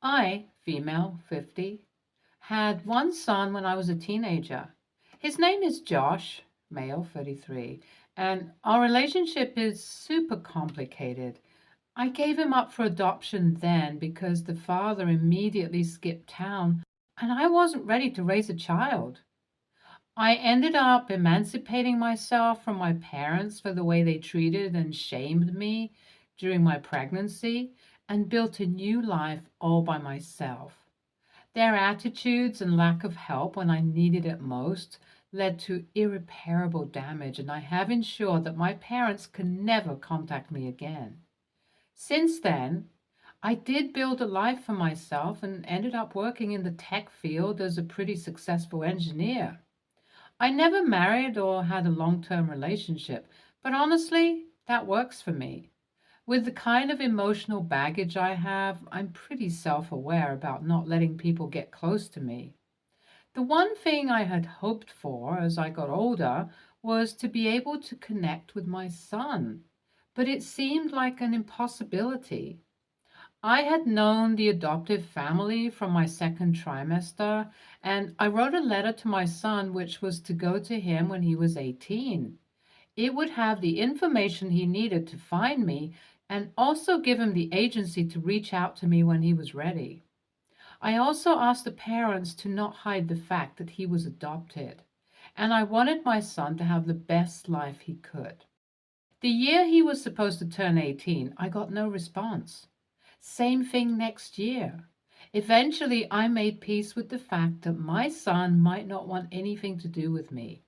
I, female, 50, had one son when I was a teenager. His name is Josh, male, 33, and our relationship is super complicated. I gave him up for adoption then because the father immediately skipped town and I wasn't ready to raise a child. I ended up emancipating myself from my parents for the way they treated and shamed me during my pregnancy and built a new life all by myself. Their attitudes and lack of help when I needed it most led to irreparable damage, and I have ensured that my parents can never contact me again. Since then, I did build a life for myself and ended up working in the tech field as a pretty successful engineer. I never married or had a long-term relationship, but honestly, that works for me. With the kind of emotional baggage I have, I'm pretty self-aware about not letting people get close to me. The one thing I had hoped for as I got older was to be able to connect with my son, but it seemed like an impossibility. I had known the adoptive family from my second trimester, and I wrote a letter to my son, which was to go to him when he was 18. It would have the information he needed to find me and also give him the agency to reach out to me when he was ready. I also asked the parents to not hide the fact that he was adopted, and I wanted my son to have the best life he could. The year he was supposed to turn 18, I got no response. Same thing next year. Eventually, I made peace with the fact that my son might not want anything to do with me.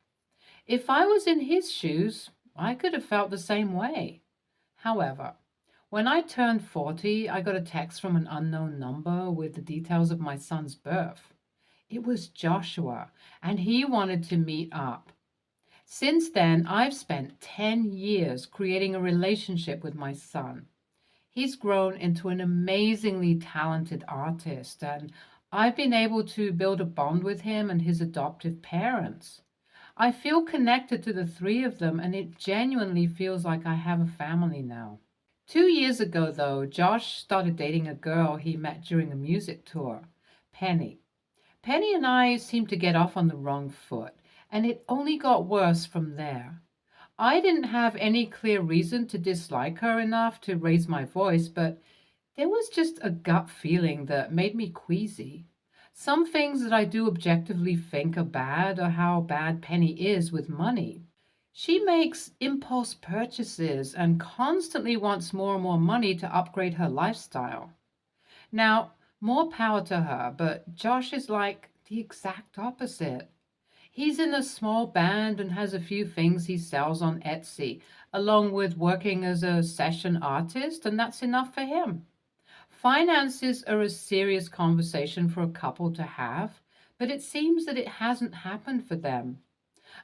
If I was in his shoes, I could have felt the same way. However, when I turned 40, I got a text from an unknown number with the details of my son's birth. It was Joshua, and he wanted to meet up. Since then, I've spent 10 years creating a relationship with my son. He's grown into an amazingly talented artist, and I've been able to build a bond with him and his adoptive parents. I feel connected to the three of them, and it genuinely feels like I have a family now. 2 years ago, though, Josh started dating a girl he met during a music tour, Penny. Penny and I seemed to get off on the wrong foot, and it only got worse from there. I didn't have any clear reason to dislike her enough to raise my voice, but there was just a gut feeling that made me queasy. Some things that I do objectively think are bad are how bad Penny is with money. She makes impulse purchases and constantly wants more and more money to upgrade her lifestyle. Now, more power to her, but Josh is like the exact opposite. He's in a small band and has a few things he sells on Etsy, along with working as a session artist, and that's enough for him. Finances are a serious conversation for a couple to have, but it seems that it hasn't happened for them.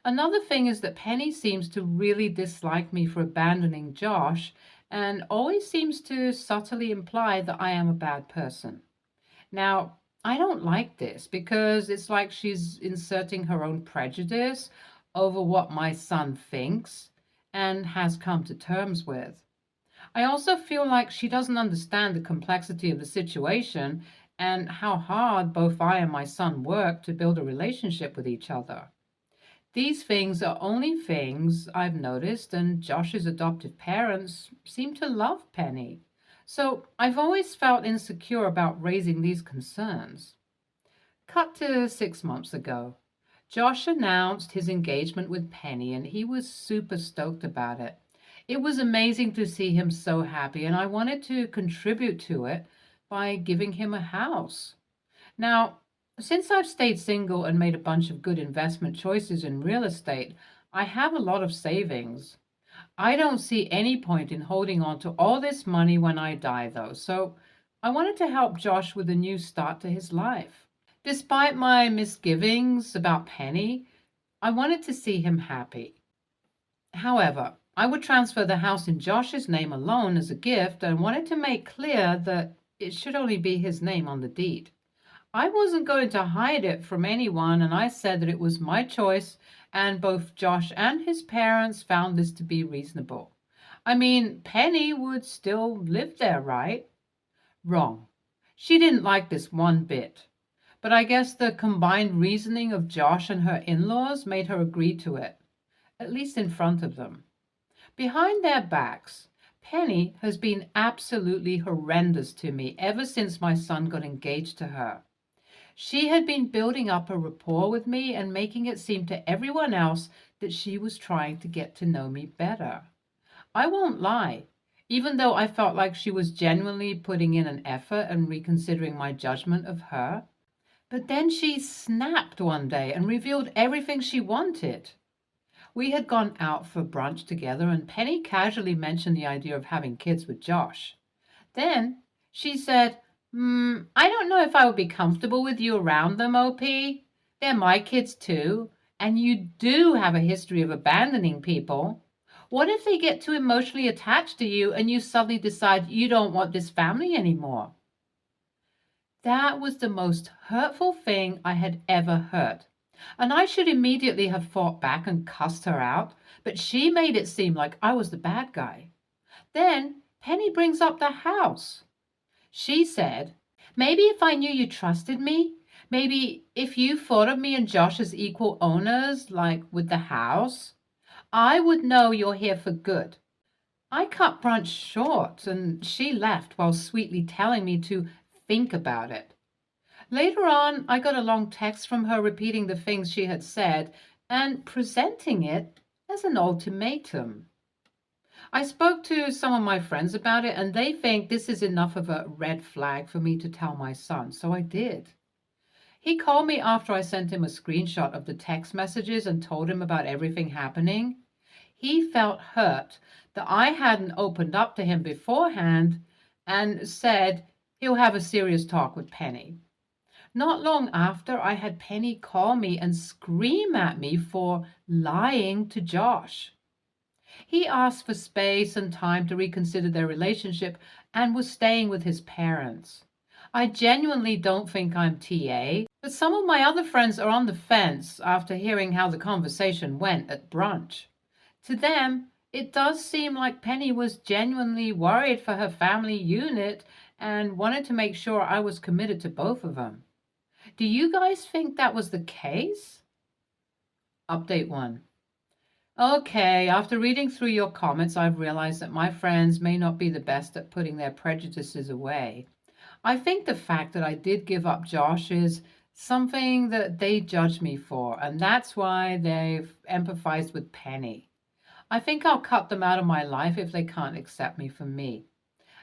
Another thing is that Penny seems to really dislike me for abandoning Josh and always seems to subtly imply that I am a bad person. Now, I don't like this because it's like she's inserting her own prejudice over what my son thinks and has come to terms with. I also feel like she doesn't understand the complexity of the situation and how hard both I and my son work to build a relationship with each other. These things are only things I've noticed, and Josh's adoptive parents seem to love Penny. So I've always felt insecure about raising these concerns. Cut to 6 months ago. Josh announced his engagement with Penny, and he was super stoked about it. It was amazing to see him so happy, and I wanted to contribute to it by giving him a house. Now, since I've stayed single and made a bunch of good investment choices in real estate, I have a lot of savings. I don't see any point in holding on to all this money when I die, though, so I wanted to help Josh with a new start to his life. Despite my misgivings about Penny, I wanted to see him happy. However, I would transfer the house in Josh's name alone as a gift and wanted to make clear that it should only be his name on the deed. I wasn't going to hide it from anyone, and I said that it was my choice, and both Josh and his parents found this to be reasonable. I mean, Penny would still live there, right? Wrong. She didn't like this one bit, but I guess the combined reasoning of Josh and her in-laws made her agree to it, at least in front of them. Behind their backs, Penny has been absolutely horrendous to me ever since my son got engaged to her. She had been building up a rapport with me and making it seem to everyone else that she was trying to get to know me better. I won't lie, even though I felt like she was genuinely putting in an effort and reconsidering my judgment of her. But then she snapped one day and revealed everything she wanted. We had gone out for brunch together, and Penny casually mentioned the idea of having kids with Josh. Then she said, I don't know if I would be comfortable with you around them, OP. They're my kids too, and you do have a history of abandoning people. What if they get too emotionally attached to you and you suddenly decide you don't want this family anymore? That was the most hurtful thing I had ever heard. And I should immediately have fought back and cussed her out, but she made it seem like I was the bad guy. Then Penny brings up the house. She said, maybe if I knew you trusted me, maybe if you thought of me and Josh as equal owners, like with the house, I would know you're here for good. I cut brunch short and she left while sweetly telling me to think about it. Later on, I got a long text from her repeating the things she had said and presenting it as an ultimatum. I spoke to some of my friends about it, and they think this is enough of a red flag for me to tell my son, so I did. He called me after I sent him a screenshot of the text messages and told him about everything happening. He felt hurt that I hadn't opened up to him beforehand and said he'll have a serious talk with Penny. Not long after, I had Penny call me and scream at me for lying to Josh. He asked for space and time to reconsider their relationship and was staying with his parents. I genuinely don't think I'm TA, but some of my other friends are on the fence after hearing how the conversation went at brunch. To them, it does seem like Penny was genuinely worried for her family unit and wanted to make sure I was committed to both of them. Do you guys think that was the case? Update 1. Okay, after reading through your comments, I've realized that my friends may not be the best at putting their prejudices away. I think the fact that I did give up Josh is something that they judge me for, and that's why they've empathized with Penny. I think I'll cut them out of my life if they can't accept me for me.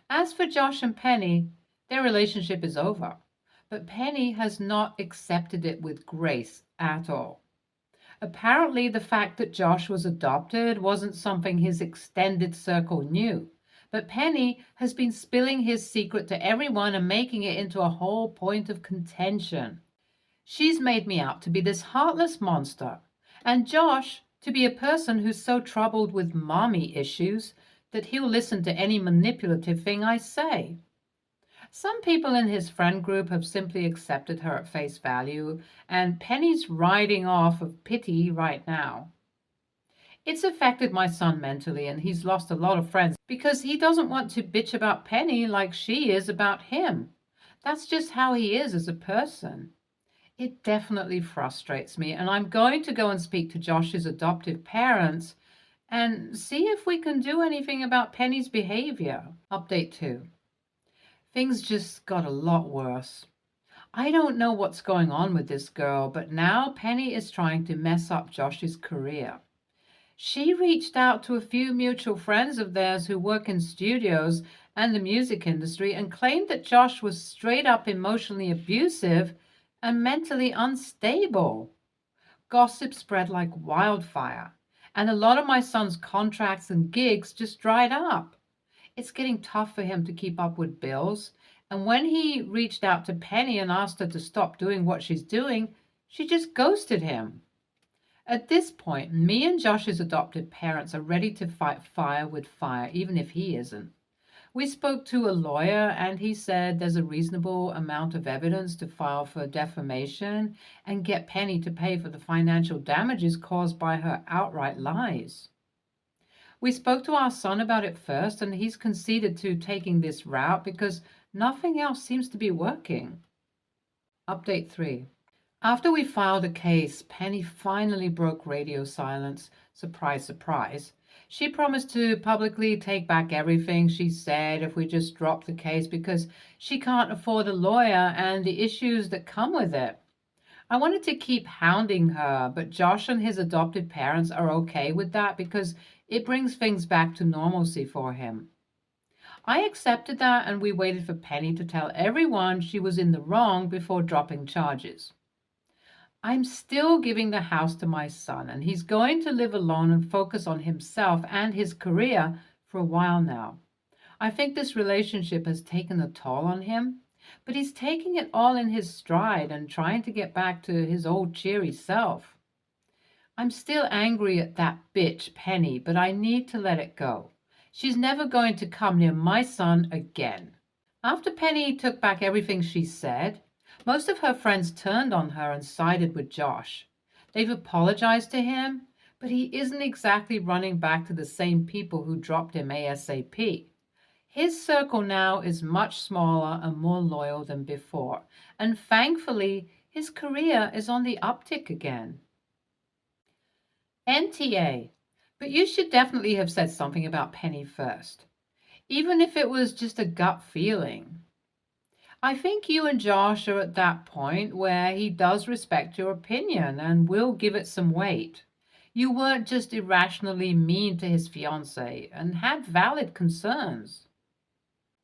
As for Josh and Penny, their relationship is over, but Penny has not accepted it with grace at all. Apparently, the fact that Josh was adopted wasn't something his extended circle knew, but Penny has been spilling his secret to everyone and making it into a whole point of contention. She's made me out to be this heartless monster, and Josh to be a person who's so troubled with mommy issues that he'll listen to any manipulative thing I say. Some people in his friend group have simply accepted her at face value, and Penny's riding off of pity right now. It's affected my son mentally, and he's lost a lot of friends because he doesn't want to bitch about Penny like she is about him. That's just how he is as a person. It definitely frustrates me, and I'm going to go and speak to Josh's adoptive parents and see if we can do anything about Penny's behavior. Update 2. Things just got a lot worse. I don't know what's going on with this girl, but now Penny is trying to mess up Josh's career. She reached out to a few mutual friends of theirs who work in studios and the music industry and claimed that Josh was straight up emotionally abusive and mentally unstable. Gossip spread like wildfire, and a lot of my son's contracts and gigs just dried up. It's getting tough for him to keep up with bills, and when he reached out to Penny and asked her to stop doing what she's doing, she just ghosted him. At this point, me and Josh's adoptive parents are ready to fight fire with fire, even if he isn't. We spoke to a lawyer, and he said there's a reasonable amount of evidence to file for defamation and get Penny to pay for the financial damages caused by her outright lies. We spoke to our son about it first, and he's conceded to taking this route because Nothing else seems to be working. Update 3. After we filed a case, Penny finally broke radio silence. Surprise, surprise. She promised to publicly take back everything she said if we just dropped the case because she can't afford a lawyer and the issues that come with it. I wanted to keep hounding her, but Josh and his adopted parents are okay with that because it brings things back to normalcy for him. I accepted that and we waited for Penny to tell everyone she was in the wrong before dropping charges. I'm still giving the house to my son, and he's going to live alone and focus on himself and his career for a while now. I think this relationship has taken a toll on him, but he's taking it all in his stride and trying to get back to his old cheery self. I'm still angry at that bitch, Penny, but I need to let it go. She's never going to come near my son again. After Penny took back everything she said, most of her friends turned on her and sided with Josh. They've apologized to him, but he isn't exactly running back to the same people who dropped him ASAP. His circle now is much smaller and more loyal than before, and thankfully, his career is on the uptick again. NTA, but you should definitely have said something about Penny first, even if it was just a gut feeling. I think you and Josh are at that point where he does respect your opinion and will give it some weight. You weren't just irrationally mean to his fiancée and had valid concerns.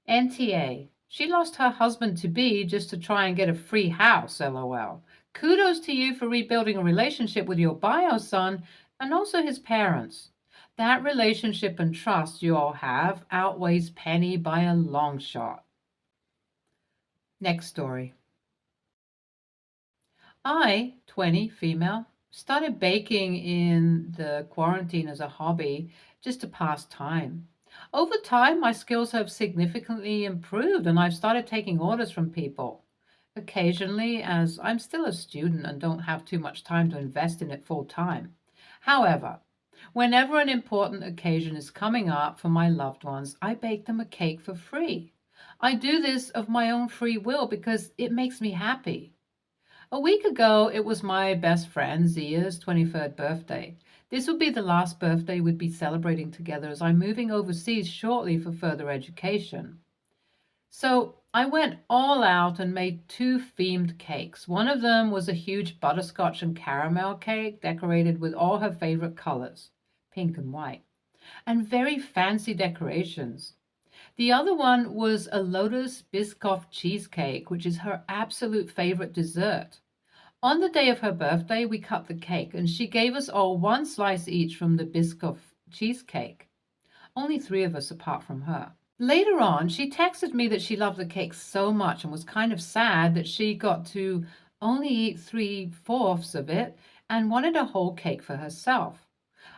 NTA. She lost her husband-to-be just to try and get a free house, LOL. Kudos to you for rebuilding a relationship with your bio son and also his parents. That relationship and trust you all have outweighs Penny by a long shot. Next story. I, 20, female, started baking in the quarantine as a hobby, just to pass time. Over time, my skills have significantly improved and I've started taking orders from people. Occasionally, as I'm still a student and don't have too much time to invest in it full time. However, whenever an important occasion is coming up for my loved ones, I bake them a cake for free. I do this of my own free will because it makes me happy. A week ago, it was my best friend Zia's 23rd birthday. This would be the last birthday we'd be celebrating together as I'm moving overseas shortly for further education. So I went all out and made 2 themed cakes. One of them was a huge butterscotch and caramel cake decorated with all her favorite colors, pink and white, and very fancy decorations. The other one was a lotus Biscoff cheesecake, which is her absolute favorite dessert. On the day of her birthday, we cut the cake, and she gave us all 1 slice each from the Biscoff cheesecake. Only 3 of us apart from her. Later on, she texted me that she loved the cake so much and was kind of sad that she got to only eat 3/4 of it and wanted a whole cake for herself.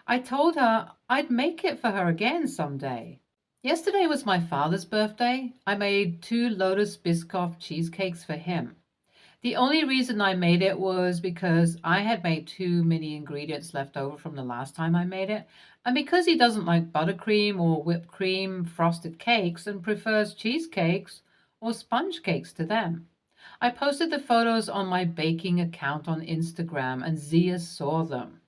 I told her I'd make it for her again someday. Yesterday was my father's birthday. I made 2 Lotus Biscoff cheesecakes for him. The only reason I made it was because I had made too many ingredients left over from the last time I made it, and because he doesn't like buttercream or whipped cream frosted cakes and prefers cheesecakes or sponge cakes to them. I posted the photos on my baking account on Instagram and Zia saw them.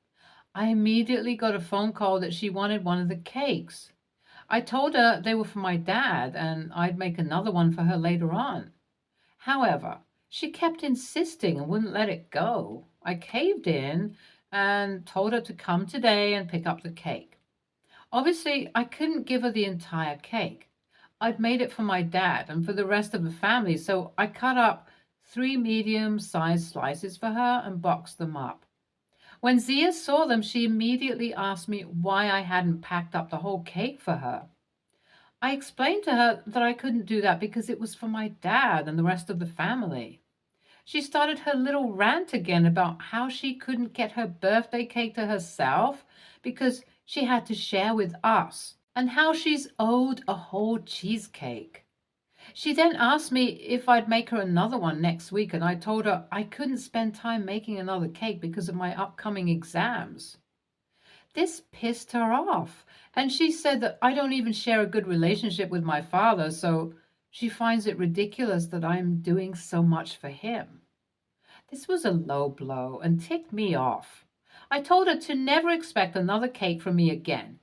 I immediately got a phone call that she wanted one of the cakes. I told her they were for my dad and I'd make another one for her later on. However, she kept insisting and wouldn't let it go. I caved in and told her to come today and pick up the cake. Obviously, I couldn't give her the entire cake. I'd made it for my dad and for the rest of the family, so I cut up 3 medium-sized slices for her and boxed them up. When Zia saw them, she immediately asked me why I hadn't packed up the whole cake for her. I explained to her that I couldn't do that because it was for my dad and the rest of the family. She started her little rant again about how she couldn't get her birthday cake to herself because she had to share with us, and how she's owed a whole cheesecake. She then asked me if I'd make her another one next week, and I told her I couldn't spend time making another cake because of my upcoming exams. This pissed her off, and she said that I don't even share a good relationship with my father, so She finds it ridiculous that I'm doing so much for him. This was a low blow and ticked me off. I told her to never expect another cake from me again.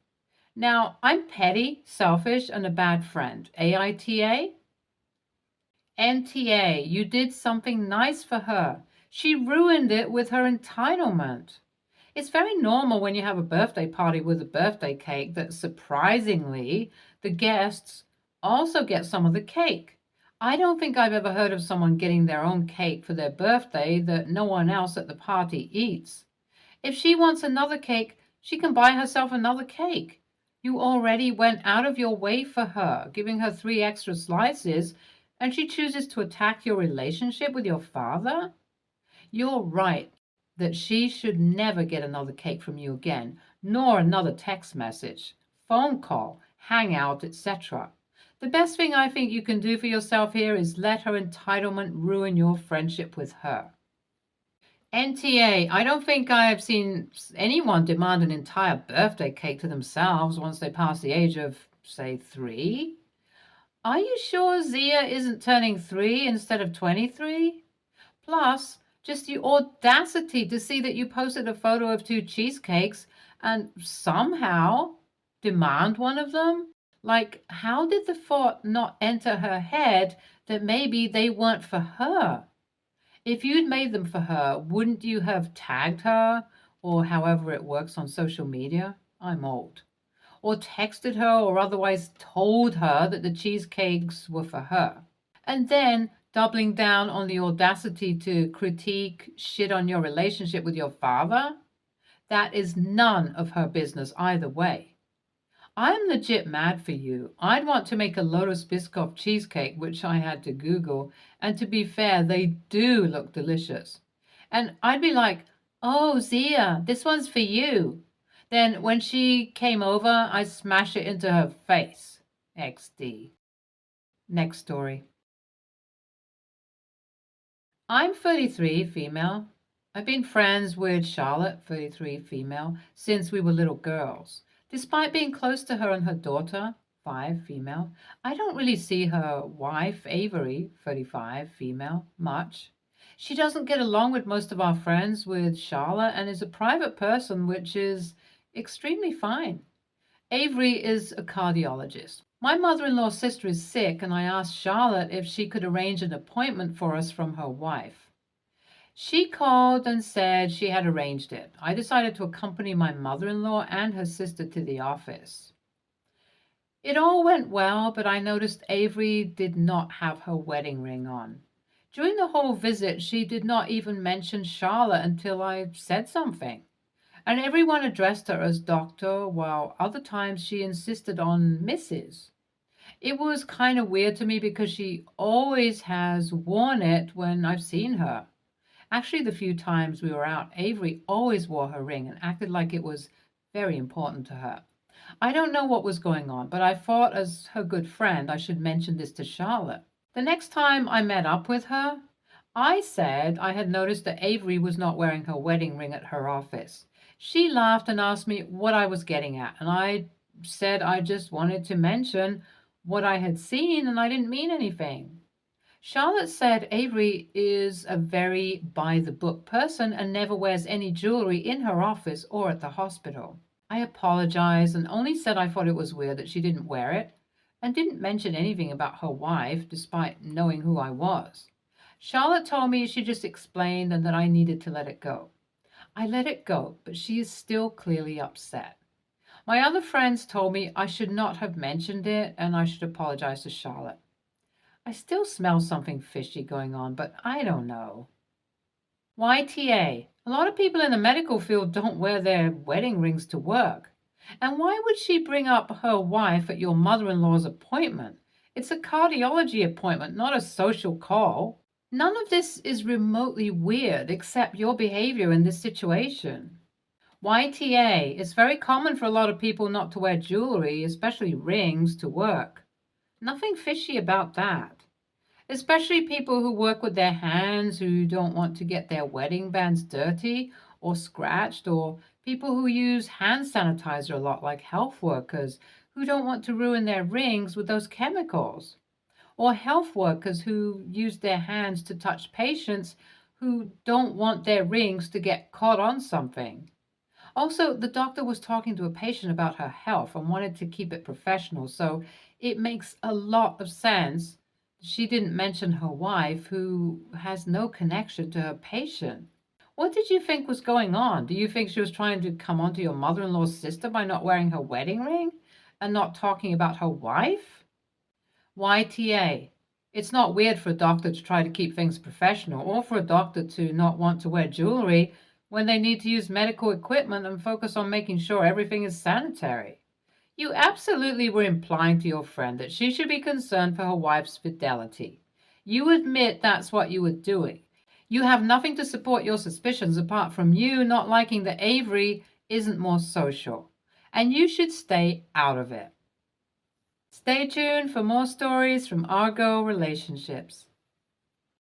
Now, I'm petty, selfish, and a bad friend. AITA? NTA, you did something nice for her. She ruined it with her entitlement. It's very normal when you have a birthday party with a birthday cake that surprisingly the guests also get some of the cake. I don't think I've ever heard of someone getting their own cake for their birthday that no one else at the party eats. If she wants another cake, she can buy herself another cake. You already went out of your way for her, giving her 3 extra slices, and she chooses to attack your relationship with your father? You're right that she should never get another cake from you again, nor another text message, phone call, hangout, etc. The best thing I think you can do for yourself here is let her entitlement ruin your friendship with her. NTA, I don't think I've seen anyone demand an entire birthday cake to themselves once they pass the age of, say, 3. Are you sure Zia isn't turning 3 instead of 23? Plus, just the audacity to see that you posted a photo of 2 cheesecakes and somehow demand one of them? Like, how did the thought not enter her head that maybe they weren't for her? If you'd made them for her, wouldn't you have tagged her, or however it works on social media? I'm old. Or texted her or otherwise told her that the cheesecakes were for her. And then doubling down on the audacity to critique, shit on your relationship with your father? That is none of her business either way. I'm legit mad for you. I'd want to make a Lotus Biscoff cheesecake, which I had to Google, and to be fair, they do look delicious. And I'd be like, oh, Zia, this one's for you. Then when she came over, I'd smash it into her face. XD. Next story. I'm 33, female. I've been friends with Charlotte, 33, female, since we were little girls. Despite being close to her and her daughter, 5, female, I don't really see her wife, Avery, 35, female, much. She doesn't get along with most of our friends with Charlotte and is a private person, which is extremely fine. Avery is a cardiologist. My mother-in-law's sister is sick, and I asked Charlotte if she could arrange an appointment for us from her wife. She called and said she had arranged it. I decided to accompany my mother-in-law and her sister to the office. It all went well, but I noticed Avery did not have her wedding ring on. During the whole visit, she did not even mention Charlotte until I said something. And everyone addressed her as doctor, while other times she insisted on Mrs. It was kind of weird to me because she always has worn it when I've seen her. Actually, the few times we were out, Avery always wore her ring and acted like it was very important to her. I don't know what was going on, but I thought as her good friend I should mention this to Charlotte. The next time I met up with her, I said I had noticed that Avery was not wearing her wedding ring at her office. She laughed and asked me what I was getting at, and I said I just wanted to mention what I had seen and I didn't mean anything. Charlotte said Avery is a very by-the-book person and never wears any jewelry in her office or at the hospital. I apologized and only said I thought it was weird that she didn't wear it and didn't mention anything about her wife despite knowing who I was. Charlotte told me she just explained and that I needed to let it go. I let it go, but she is still clearly upset. My other friends told me I should not have mentioned it and I should apologize to Charlotte. I still smell something fishy going on, but I don't know. YTA. A lot of people in the medical field don't wear their wedding rings to work. And why would she bring up her wife at your mother-in-law's appointment? It's a cardiology appointment, not a social call. None of this is remotely weird except your behavior in this situation. YTA, it's very common for a lot of people not to wear jewelry, especially rings, to work. Nothing fishy about that. Especially people who work with their hands, who don't want to get their wedding bands dirty or scratched, or people who use hand sanitizer a lot, like health workers, who don't want to ruin their rings with those chemicals. or health workers who use their hands to touch patients who don't want their rings to get caught on something. Also, the doctor was talking to a patient about her health and wanted to keep it professional, so it makes a lot of sense she didn't mention her wife, who has no connection to her patient. What did you think was going on? Do you think she was trying to come onto your mother in law's sister by not wearing her wedding ring and not talking about her wife? YTA. It's not weird for a doctor to try to keep things professional or for a doctor to not want to wear jewelry when they need to use medical equipment and focus on making sure everything is sanitary. You absolutely were implying to your friend that she should be concerned for her wife's fidelity. You admit that's what you were doing. You have nothing to support your suspicions apart from you not liking that Avery isn't more social, and you should stay out of it. Stay tuned for more stories from Argo Relationships.